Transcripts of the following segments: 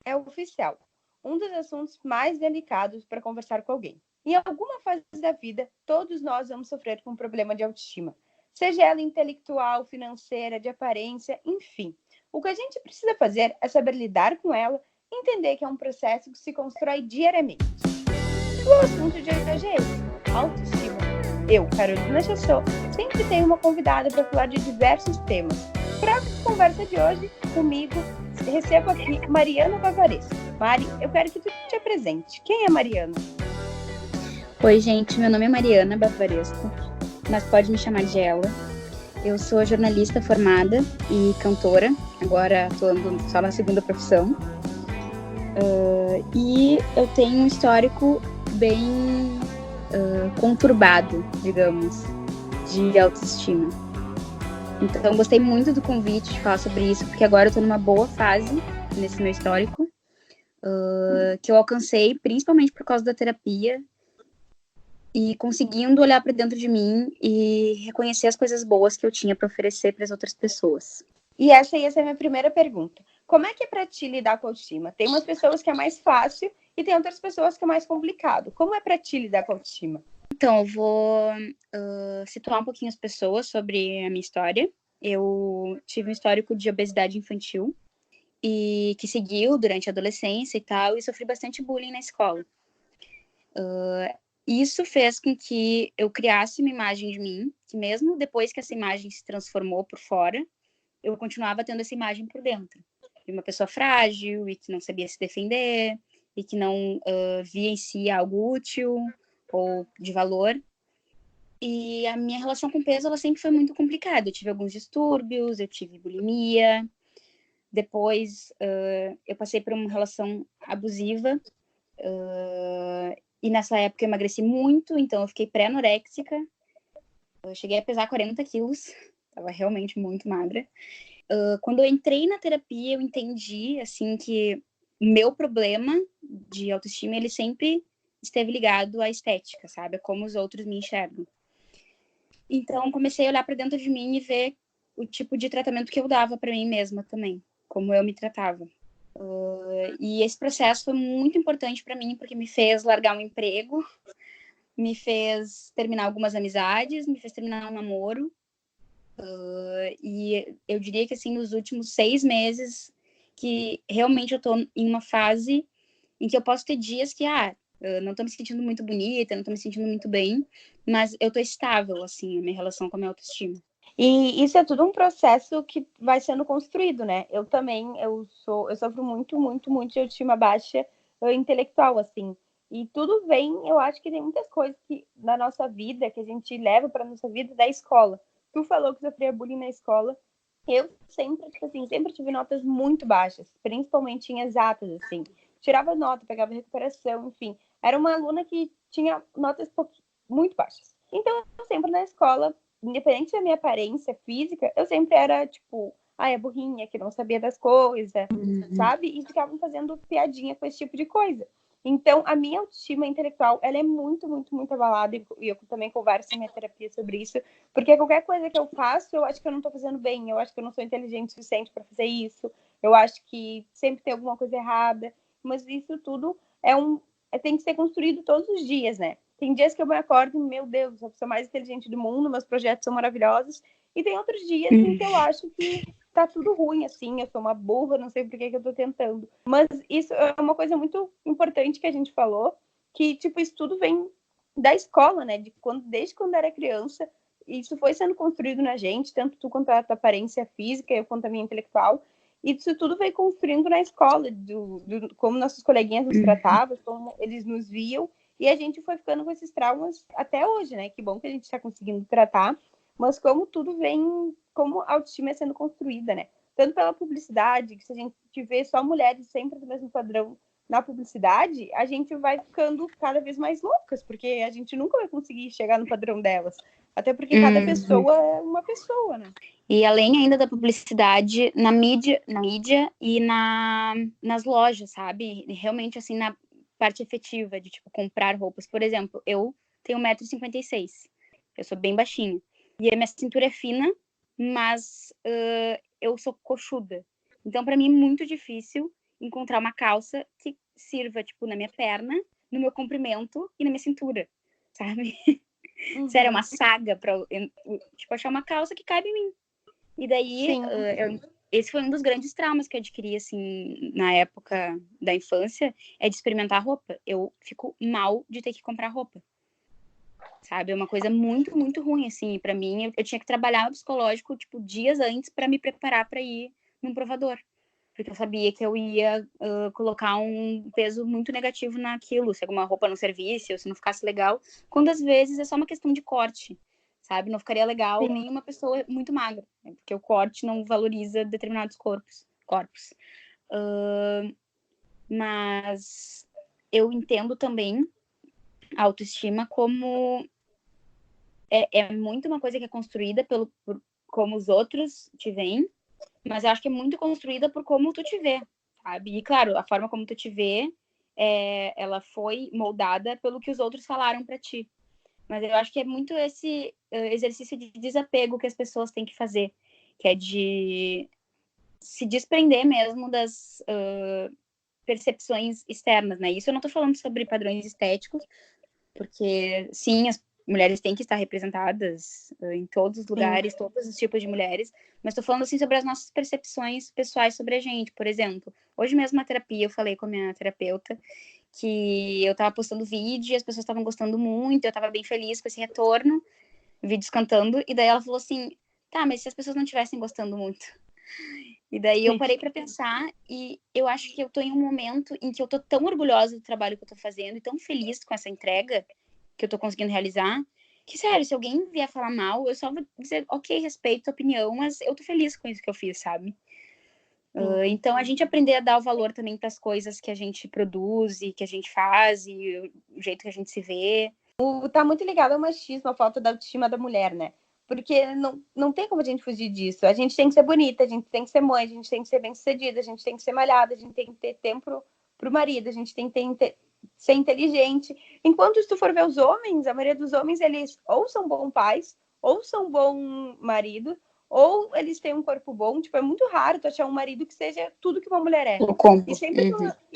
é oficial, um dos assuntos mais delicados para conversar com alguém. Em alguma fase da vida, todos nós vamos sofrer com um problema de autoestima, seja ela intelectual, financeira, de aparência, enfim. O que a gente precisa fazer é saber lidar com ela e entender que é um processo que se constrói diariamente. O assunto de hoje é esse, autoestima. Eu, Carolina Chassot, sempre tenho uma convidada para falar de diversos temas. Para a conversa de hoje, comigo, recebo aqui Mariana Bavaresco. Mari, eu quero que tu te apresente. Quem é Mariana? Oi, gente, meu nome é Mariana Bavaresco, mas pode me chamar de ela. Eu sou jornalista formada e cantora, agora atuando só na segunda profissão. E eu tenho um histórico bem conturbado, digamos, de autoestima. Então, gostei muito do convite de falar sobre isso, porque agora eu tô numa boa fase nesse meu histórico, que eu alcancei principalmente por causa da terapia e conseguindo olhar para dentro de mim e reconhecer as coisas boas que eu tinha para oferecer para as outras pessoas. E essa ia ser a minha primeira pergunta. Como é que é para ti lidar com a autoestima? Tem umas pessoas que é mais fácil e tem outras pessoas que é mais complicado. Como é para ti lidar com a autoestima? Então, eu vou situar um pouquinho as pessoas sobre a minha história. Eu tive um histórico de obesidade infantil e que seguiu durante a adolescência e tal, e sofri bastante bullying na escola. Isso fez com que eu criasse uma imagem de mim, que mesmo depois que essa imagem se transformou por fora, eu continuava tendo essa imagem por dentro. De uma pessoa frágil e que não sabia se defender, e que não via em si algo útil ou de valor. E a minha relação com o peso, ela sempre foi muito complicada. Eu tive alguns distúrbios, eu tive bulimia. Depois, eu passei por uma relação abusiva. E nessa época eu emagreci muito, então eu fiquei pré-anoréxica. Eu cheguei a pesar 40 quilos. Tava realmente muito magra. Quando eu entrei na terapia, eu entendi, assim, que o meu problema de autoestima, ele sempre esteve ligado à estética, sabe? A como os outros me enxergam. Então, comecei a olhar para dentro de mim e ver o tipo de tratamento que eu dava para mim mesma também, como eu me tratava. E esse processo foi muito importante para mim, porque me fez largar um emprego, me fez terminar algumas amizades, me fez terminar um namoro. E eu diria que, assim, nos últimos 6 meses, que realmente eu tô em uma fase em que eu posso ter dias que, eu não tô me sentindo muito bonita, não tô me sentindo muito bem, mas eu tô estável, assim, a minha relação com a minha autoestima. E isso é tudo um processo que vai sendo construído, né? Eu também, eu sofro muito, muito, muito de autoestima baixa intelectual, assim. E tudo vem, eu acho que tem muitas coisas que na nossa vida, que a gente leva para nossa vida da escola. Tu falou que sofria bullying na escola. Eu sempre, tipo assim, sempre tive notas muito baixas, principalmente em exatas, assim. Tirava nota, pegava recuperação, enfim. Era uma aluna que tinha notas muito baixas. Então, eu sempre na escola, independente da minha aparência física, eu sempre era, tipo, a burrinha, que não sabia das coisas, sabe? E ficavam fazendo piadinha com esse tipo de coisa. Então, a minha autoestima intelectual, ela é muito, muito, muito abalada, e eu também converso em minha terapia sobre isso, porque qualquer coisa que eu faço, eu acho que eu não tô fazendo bem, eu acho que eu não sou inteligente o suficiente para fazer isso, eu acho que sempre tem alguma coisa errada, mas isso tudo tem que ser construído todos os dias, né? Tem dias que eu me acordo e, meu Deus, eu sou a mais inteligente do mundo, meus projetos são maravilhosos, e tem outros dias em que eu acho que tá tudo ruim, assim, eu sou uma burra, não sei por que eu tô tentando. Mas isso é uma coisa muito importante que a gente falou, que, tipo, isso tudo vem da escola, né? Desde quando era criança, isso foi sendo construído na gente, tanto tu quanto a tua aparência física, eu quanto a minha intelectual, e isso tudo veio construindo na escola, como nossos coleguinhas nos tratavam, como eles nos viam, e a gente foi ficando com esses traumas até hoje, né? Que bom que a gente está conseguindo tratar, mas como tudo vem, como a autoestima é sendo construída, né? Tanto pela publicidade, que se a gente vê só mulheres sempre do mesmo padrão na publicidade, a gente vai ficando cada vez mais loucas, porque a gente nunca vai conseguir chegar no padrão delas. Até porque cada pessoa é uma pessoa, né? E além ainda da publicidade, na mídia e nas lojas, sabe? Realmente, assim, na parte efetiva de, tipo, comprar roupas. Por exemplo, eu tenho 1,56 m. Eu sou bem baixinha. E a minha cintura é fina, mas eu sou coxuda. Então, para mim, é muito difícil encontrar uma calça que sirva, tipo, na minha perna, no meu comprimento e na minha cintura, sabe? Sério, é uma saga pra, tipo, achar uma calça que cabe em mim. E daí, esse foi um dos grandes traumas que eu adquiri, assim, na época da infância, é de experimentar roupa. Eu fico mal de ter que comprar roupa, sabe? É uma coisa muito, muito ruim, assim. Pra mim, eu tinha que trabalhar no psicológico, tipo, dias antes pra me preparar pra ir num provador. Porque eu sabia que eu ia colocar um peso muito negativo naquilo, se alguma roupa não servisse, ou se não ficasse legal, quando às vezes é só uma questão de corte, sabe? Não ficaria legal nem uma pessoa muito magra, né? Porque o corte não valoriza determinados corpos. Mas eu entendo também a autoestima como é muito uma coisa que é construída por como os outros te veem, mas eu acho que é muito construída por como tu te vê, sabe? E, claro, a forma como tu te vê, ela foi moldada pelo que os outros falaram pra ti. Mas eu acho que é muito esse exercício de desapego que as pessoas têm que fazer, que é de se desprender mesmo das percepções externas, né? Isso eu não tô falando sobre padrões estéticos, porque, sim, as mulheres têm que estar representadas em todos os lugares, todos os tipos de mulheres, mas estou falando, assim, sobre as nossas percepções pessoais sobre a gente. Por exemplo, hoje mesmo na terapia, eu falei com a minha terapeuta que eu estava postando vídeo e as pessoas estavam gostando muito, eu estava bem feliz com esse retorno, vídeos cantando, e daí ela falou assim, tá, mas se as pessoas não estivessem gostando muito? E daí eu parei para pensar e eu acho que eu tô em um momento em que eu tô tão orgulhosa do trabalho que eu tô fazendo e tão feliz com essa entrega que eu tô conseguindo realizar, que, sério, se alguém vier falar mal, eu só vou dizer, ok, respeito a opinião, mas eu tô feliz com isso que eu fiz, sabe? Então, a gente aprender a dar o valor também para as coisas que a gente produz e que a gente faz e o jeito que a gente se vê. Tá muito ligado ao machismo, a falta da autoestima da mulher, né? Porque não tem como a gente fugir disso. A gente tem que ser bonita, a gente tem que ser mãe, a gente tem que ser bem-sucedida, a gente tem que ser malhada, a gente tem que ter tempo pro marido, a gente tem que ser inteligente. Enquanto se tu for ver os homens, a maioria dos homens, eles ou são bons pais, ou são bom marido, ou eles têm um corpo bom. Tipo, é muito raro tu achar um marido que seja tudo que uma mulher é. E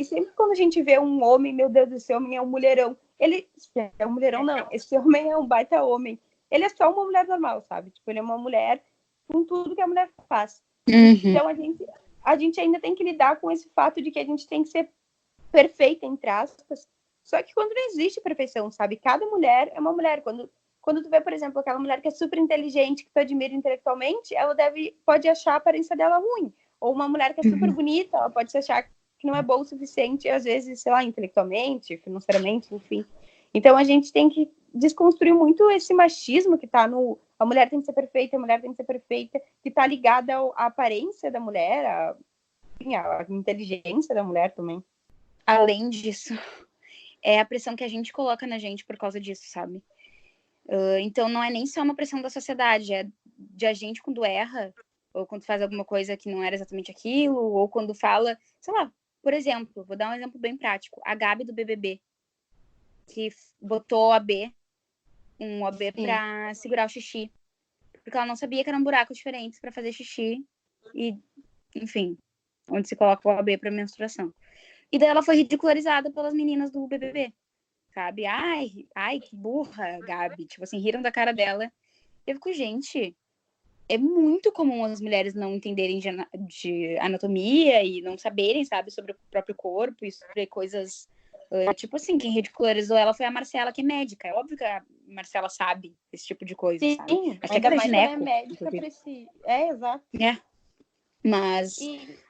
sempre quando a gente vê um homem, meu Deus, esse homem é um mulherão. Ele é um mulherão, não. Esse homem é um baita homem. Ele é só uma mulher normal, sabe? Tipo, ele é uma mulher com tudo que a mulher faz. Então, a gente ainda tem que lidar com esse fato de que a gente tem que ser perfeita, entre aspas. Só que quando não existe perfeição, sabe? Cada mulher é uma mulher. Quando tu vê, por exemplo, aquela mulher que é super inteligente, que tu admira intelectualmente, ela pode achar a aparência dela ruim. Ou uma mulher que é super bonita, ela pode se achar que não é boa o suficiente, às vezes, sei lá, intelectualmente, financeiramente, enfim. Então, a gente tem que desconstruir muito esse machismo que tá no... A mulher tem que ser perfeita, a mulher tem que ser perfeita, que tá ligada à aparência da mulher, à inteligência da mulher também. Além disso, é a pressão que a gente coloca na gente por causa disso, sabe? Então, não é nem só uma pressão da sociedade, é de a gente quando erra, ou quando faz alguma coisa que não era exatamente aquilo, ou quando fala, sei lá, por exemplo, vou dar um exemplo bem prático, a Gabi do BBB, que botou um OB pra segurar o xixi, porque ela não sabia que eram buracos diferentes pra fazer xixi, e, enfim, onde se coloca o OB pra menstruação. E daí ela foi ridicularizada pelas meninas do BBB, sabe? Ai, que burra, Gabi. Tipo assim, riram da cara dela. Eu fico, gente, é muito comum as mulheres não entenderem de anatomia e não saberem, sabe, sobre o próprio corpo e sobre coisas... tipo assim, quem ridicularizou ela foi a Marcela, que é médica. É óbvio que a Marcela sabe esse tipo de coisa, Sim, sabe? Acho ainda que mais gineco, quando é médica, precisa. Exato. Mas,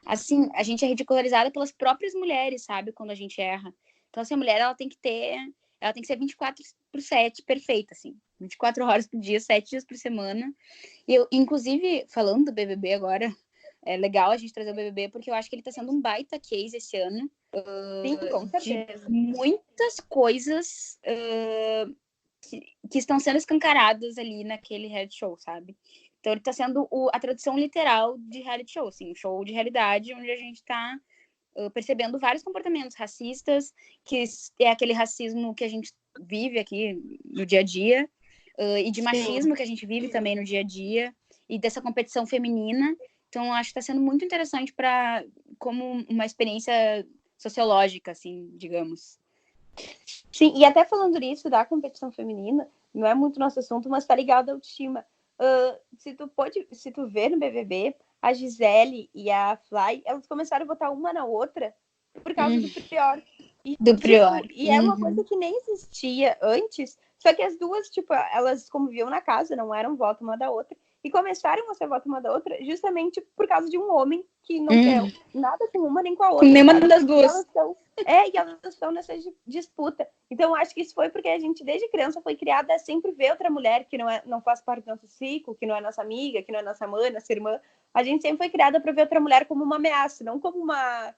assim, a gente é ridicularizada pelas próprias mulheres, sabe? Quando a gente erra. Então, assim, a mulher, ela tem que ser 24/7 perfeita, assim. 24 horas por dia, 7 dias por semana. E eu, inclusive, falando do BBB agora, é legal a gente trazer o BBB, porque eu acho que ele tá sendo um baita case esse ano. Sim, com certeza. De muitas coisas que estão sendo escancaradas ali naquele reality show, sabe? Então ele tá sendo a tradução literal de reality show, assim, um show de realidade onde a gente tá percebendo vários comportamentos racistas, que é aquele racismo que a gente vive aqui no dia a dia, e de machismo que a gente vive também no dia a dia, e dessa competição feminina. Então, eu acho que está sendo muito interessante para como uma experiência sociológica, assim, digamos. Sim, e até falando nisso da competição feminina, não é muito nosso assunto, mas tá ligado à autoestima. Se tu vê no BBB, a Gisele e a Fly, elas começaram a votar uma na outra por causa do Prior. E, Do Prior. E é uma coisa que nem existia antes, só que as duas, tipo, elas conviviam na casa, não eram voto uma da outra, e começaram a ser voto uma da outra justamente por causa de um homem que não quer nada com uma nem com a outra. Com nenhuma das duas. E elas estão nessa disputa. Então, eu acho que isso foi porque a gente, desde criança, foi criada a sempre ver outra mulher que não faz parte do nosso ciclo, que não é nossa amiga, que não é nossa mãe, nossa irmã. A gente sempre foi criada para ver outra mulher como uma ameaça, não como uma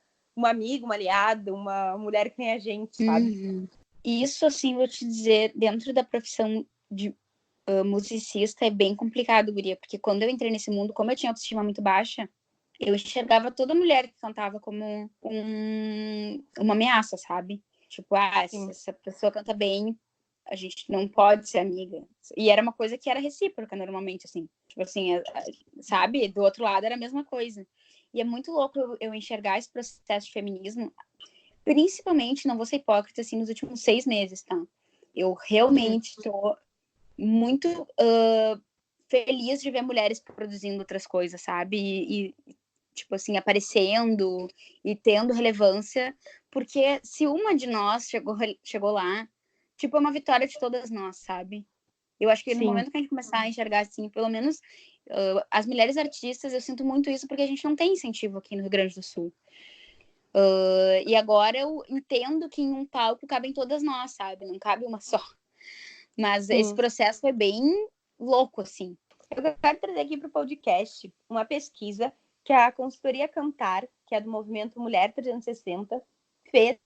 amiga, uma aliada, uma mulher que tem a gente, sabe? Isso, assim, vou te dizer, dentro da profissão de musicista é bem complicado, guria, porque quando eu entrei nesse mundo, como eu tinha autoestima muito baixa, eu enxergava toda mulher que cantava como uma ameaça, sabe? Tipo, se essa pessoa canta bem, a gente não pode ser amiga. E era uma coisa que era recíproca, normalmente, assim. Tipo assim, sabe? Do outro lado era a mesma coisa. E é muito louco eu enxergar esse processo de feminismo, principalmente, não vou ser hipócrita, assim, nos últimos 6 meses, tá? Eu realmente tô muito feliz de ver mulheres produzindo outras coisas, sabe? E tipo assim, aparecendo e tendo relevância, porque se uma de nós chegou lá, tipo, é uma vitória de todas nós, sabe? Eu acho que no momento que a gente começar a enxergar assim, pelo menos as mulheres artistas, eu sinto muito isso porque a gente não tem incentivo aqui no Rio Grande do Sul. E agora eu entendo que em um palco cabem todas nós, sabe? Não cabe uma só. Mas esse processo foi bem louco, assim. Eu quero trazer aqui para o podcast uma pesquisa que a consultoria Cantar, que é do movimento Mulher 360, fez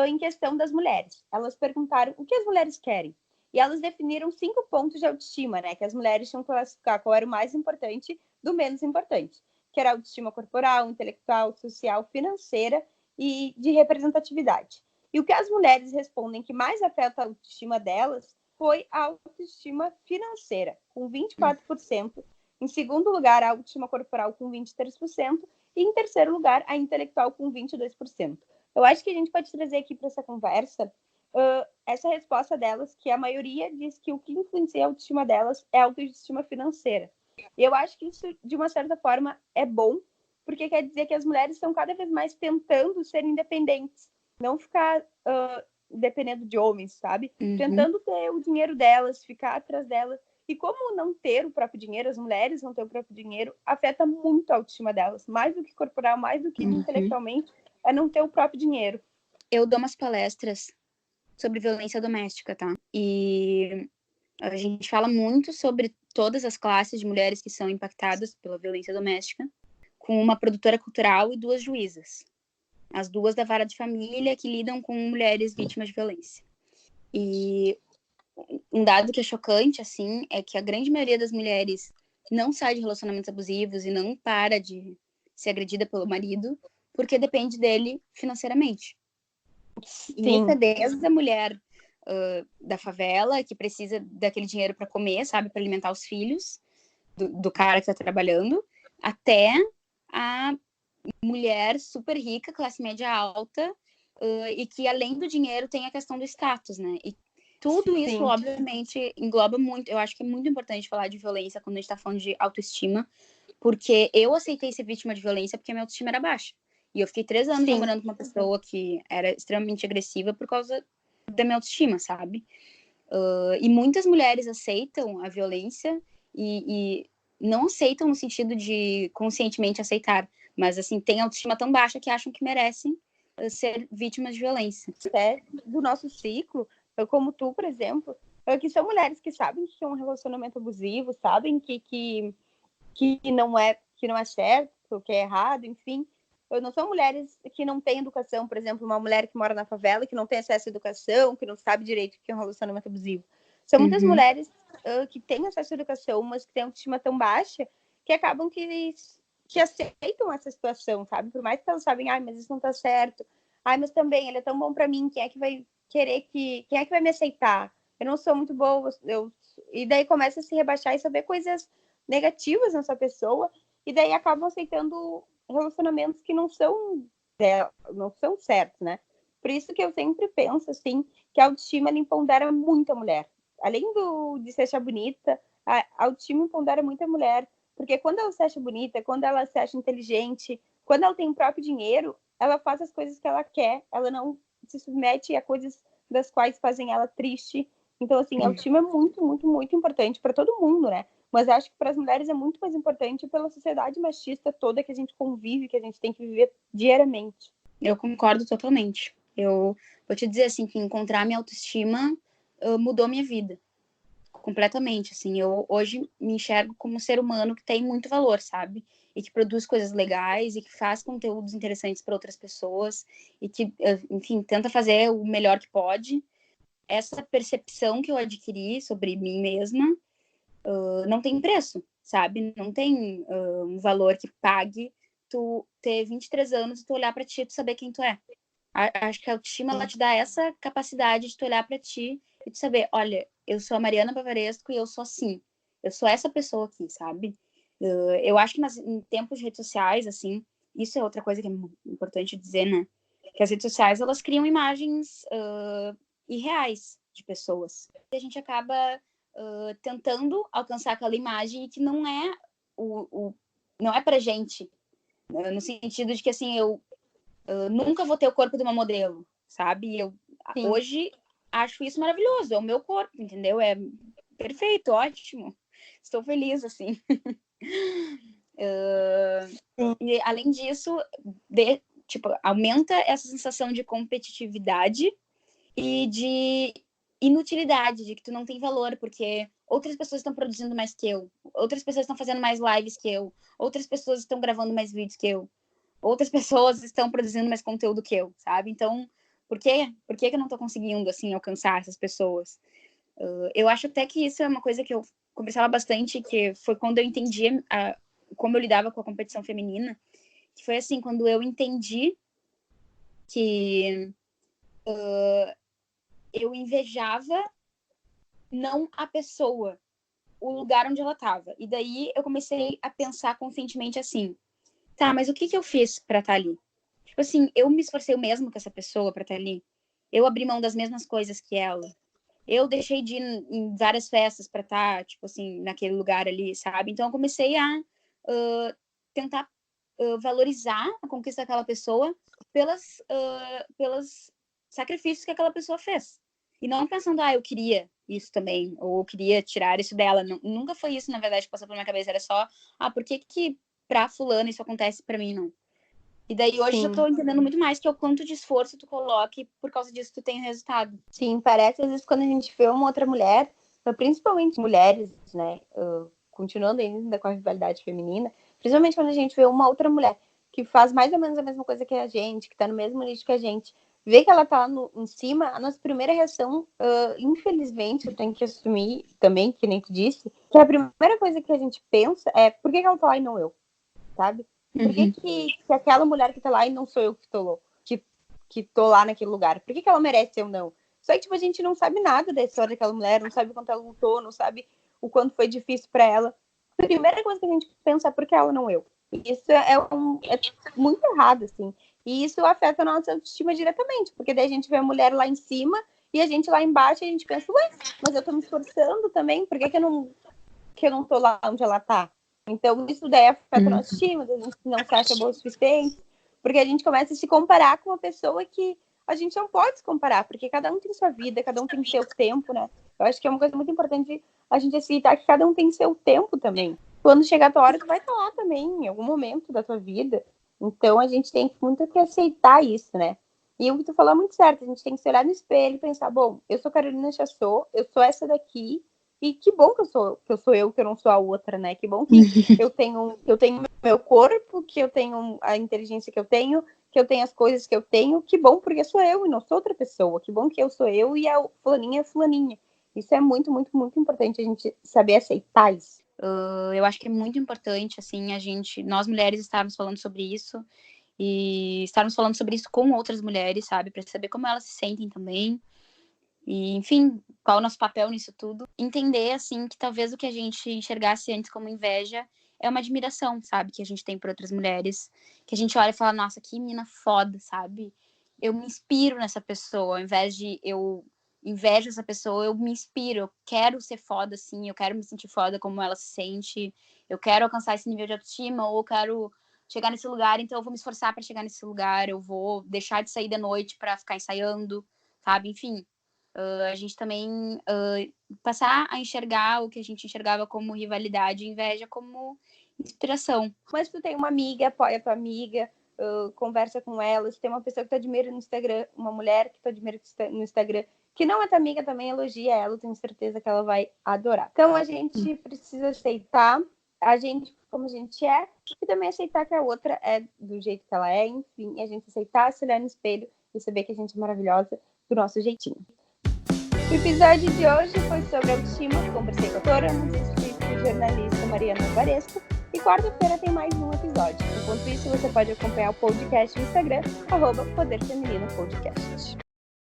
em questão das mulheres. Elas perguntaram o que as mulheres querem. E elas definiram 5 pontos de autoestima, né? Que as mulheres tinham que classificar qual era o mais importante do menos importante. Que era a autoestima corporal, intelectual, social, financeira e de representatividade. E o que as mulheres respondem que mais afeta a autoestima delas foi a autoestima financeira, com 24%. Em segundo lugar, a autoestima corporal, com 23%. E em terceiro lugar, a intelectual, com 22%. Eu acho que a gente pode trazer aqui para essa conversa essa resposta delas, que a maioria diz que o que influencia a autoestima delas é a autoestima financeira. E eu acho que isso, de uma certa forma, é bom, porque quer dizer que as mulheres estão cada vez mais tentando ser independentes, não ficar dependendo de homens, sabe? Tentando ter o dinheiro delas, ficar atrás delas. E como não ter o próprio dinheiro, as mulheres não ter o próprio dinheiro, afeta muito a autoestima delas, mais do que corporal, mais do que intelectualmente, é não ter o próprio dinheiro. Eu dou umas palestras sobre violência doméstica, tá? E a gente fala muito sobre todas as classes de mulheres que são impactadas pela violência doméstica, com uma produtora cultural e 2 juízas. As 2 da vara de família que lidam com mulheres vítimas de violência. E um dado que é chocante, assim, é que a grande maioria das mulheres não sai de relacionamentos abusivos e não para de ser agredida pelo marido porque depende dele financeiramente. E isso é desde a mulher da favela, que precisa daquele dinheiro para comer, sabe, para alimentar os filhos do cara que está trabalhando, até a mulher super rica, classe média alta, e que além do dinheiro tem a questão do status, né? E tudo isso, obviamente, engloba muito. Eu acho que é muito importante falar de violência quando a gente está falando de autoestima, porque eu aceitei ser vítima de violência porque a minha autoestima era baixa. E eu fiquei 3 anos namorando com uma pessoa que era extremamente agressiva por causa da minha autoestima, sabe? E muitas mulheres aceitam a violência e não aceitam no sentido de conscientemente aceitar, mas assim, tem autoestima tão baixa que acham que merecem ser vítimas de violência. Até do nosso ciclo, como tu, por exemplo, que são mulheres que sabem que é um relacionamento abusivo, sabem que não é certo, que é errado, enfim. Não são mulheres que não têm educação, por exemplo, uma mulher que mora na favela, que não tem acesso à educação, que não sabe direito o que é um relacionamento abusivo. São muitas mulheres que têm acesso à educação, mas que têm autoestima tão baixa, que acabam que aceitam essa situação, sabe? Por mais que elas sabem, mas isso não tá certo. Mas também, ele é tão bom para mim, quem é que vai querer quem é que vai me aceitar? Eu não sou muito boa, e daí começa a se rebaixar e saber coisas negativas nessa pessoa, e daí acabam aceitando relacionamentos que não são certos, né? Por isso que eu sempre penso, assim, que a autoestima empodera muito a mulher. Além de se achar bonita, a autoestima empodera muito a mulher, porque quando ela se acha bonita, quando ela se acha inteligente, quando ela tem o próprio dinheiro, ela faz as coisas que ela quer, ela não se submete a coisas das quais fazem ela triste. Então, assim, a autoestima é muito, muito, muito importante para todo mundo, né? Mas acho que para as mulheres é muito mais importante pela sociedade machista toda que a gente convive, que a gente tem que viver diariamente. Eu concordo totalmente. Eu vou te dizer, assim, que encontrar minha autoestima mudou minha vida. Completamente, assim. Eu hoje me enxergo como um ser humano que tem muito valor, sabe? E que produz coisas legais e que faz conteúdos interessantes para outras pessoas e que, enfim, tenta fazer o melhor que pode. Essa percepção que eu adquiri sobre mim mesma não tem preço, sabe? Não tem um valor que pague tu ter 23 anos e tu olhar para ti e tu saber quem tu é. Acho que a autoestima, ela te dá essa capacidade de tu olhar para ti e tu saber, olha, eu sou a Mariana Bavaresco e eu sou assim. Eu sou essa pessoa aqui, sabe? Eu acho que em tempos de redes sociais, assim, isso é outra coisa que é importante dizer, né? Que as redes sociais, elas criam imagens irreais de pessoas. E a gente acaba tentando alcançar aquela imagem que não é não é pra gente. No sentido de que, assim, eu nunca vou ter o corpo de uma modelo, sabe? Eu hoje acho isso maravilhoso, é o meu corpo, entendeu? É perfeito, ótimo. Estou feliz, assim. E além disso, tipo, aumenta essa sensação de competitividade e de inutilidade, de que tu não tem valor, porque outras pessoas estão produzindo mais que eu, outras pessoas estão fazendo mais lives que eu, outras pessoas estão gravando mais vídeos que eu, outras pessoas estão produzindo mais conteúdo que eu, sabe? Então, por quê? Por que eu não tô conseguindo, assim, alcançar essas pessoas? Eu acho até que isso é uma coisa que eu conversava bastante, que foi quando eu entendi como eu lidava com a competição feminina, que foi assim, quando eu entendi que eu invejava não a pessoa, o lugar onde ela estava. E daí eu comecei a pensar conscientemente assim, tá, mas o que eu fiz para estar ali? Tipo assim, eu me esforcei o mesmo que essa pessoa para estar ali. Eu abri mão das mesmas coisas que ela. Eu deixei de ir em várias festas para estar, tipo assim, naquele lugar ali, sabe? Então eu comecei a tentar valorizar a conquista daquela pessoa pelos sacrifícios que aquela pessoa fez. E não pensando, eu queria isso também, ou eu queria tirar isso dela. Nunca foi isso, na verdade, que passou pela minha cabeça. Era só, por que pra fulano isso acontece pra mim, não? E daí hoje eu tô entendendo muito mais que é o quanto de esforço tu coloca e por causa disso tu tem resultado. Sim, parece às vezes quando a gente vê uma outra mulher, principalmente mulheres, né, continuando ainda com a rivalidade feminina, principalmente quando a gente vê uma outra mulher que faz mais ou menos a mesma coisa que a gente, que tá no mesmo nicho que a gente, vê que ela tá em cima, a nossa primeira reação, infelizmente, eu tenho que assumir também, que nem tu disse, que a primeira coisa que a gente pensa é por que ela tá lá e não eu, sabe? Por que aquela mulher que tá lá e não sou eu que tô lá naquele lugar? Por que ela merece eu não? Só que, tipo, a gente não sabe nada da história daquela mulher, não sabe o quanto ela lutou, não sabe o quanto foi difícil para ela. A primeira coisa que a gente pensa é por que ela não eu? Isso é muito errado, assim. E isso afeta a nossa autoestima diretamente, porque daí a gente vê a mulher lá em cima e a gente lá embaixo e a gente pensa, ué, mas eu tô me esforçando também, por que eu não tô lá onde ela tá? Então, isso daí afeta a nossa estima, a gente não se acha boa o suficiente, porque a gente começa a se comparar com uma pessoa que a gente não pode se comparar, porque cada um tem sua vida, cada um tem seu tempo, né? Eu acho que é uma coisa muito importante a gente aceitar que cada um tem seu tempo também. Quando chegar a tua hora, tu vai estar lá também, em algum momento da tua vida. Então, a gente tem muito que aceitar isso, né? E o que tu falou é muito certo, a gente tem que se olhar no espelho e pensar, bom, eu sou Carolina Chassot, eu sou essa daqui, e que bom que eu não sou a outra, né? Que bom que eu tenho meu corpo, que eu tenho a inteligência que eu tenho as coisas que eu tenho. Que bom, porque sou eu e não sou outra pessoa. Que bom que eu sou eu e a fulaninha é fulaninha. Isso é muito, muito, muito importante a gente saber aceitar isso. Eu acho que é muito importante, assim, nós mulheres estarmos falando sobre isso e estarmos falando sobre isso com outras mulheres, sabe? Para saber como elas se sentem também. E, enfim, qual é o nosso papel nisso tudo. Entender, assim, que talvez o que a gente enxergasse antes como inveja é uma admiração, sabe? Que a gente tem por outras mulheres. Que a gente olha e fala, nossa, que mina foda, sabe? Eu me inspiro nessa pessoa. Ao invés de eu invejo essa pessoa, eu me inspiro. Eu quero ser foda, assim. Eu quero me sentir foda como ela se sente. Eu quero alcançar esse nível de autoestima. Ou eu quero chegar nesse lugar, então eu vou me esforçar para chegar nesse lugar. Eu vou deixar de sair da noite para ficar ensaiando, sabe? Enfim, a gente também passar a enxergar o que a gente enxergava como rivalidade e inveja como inspiração. Mas tu tem uma amiga, apoia tua amiga, conversa com ela. Se tem uma pessoa que tu admira no Instagram, uma mulher que tu admira no Instagram, que não é tua amiga, também elogia ela, tenho certeza que ela vai adorar. Então a gente precisa aceitar a gente como a gente é, e também aceitar que a outra é do jeito que ela é, enfim, a gente aceitar, se olhar no espelho e saber que a gente é maravilhosa do nosso jeitinho. O episódio de hoje foi sobre autoestima, conversei com a autora, e jornalista Mariana Varesco, e quarta-feira tem mais um episódio. Enquanto isso, você pode acompanhar o podcast no Instagram, @Poder Feminino Podcast.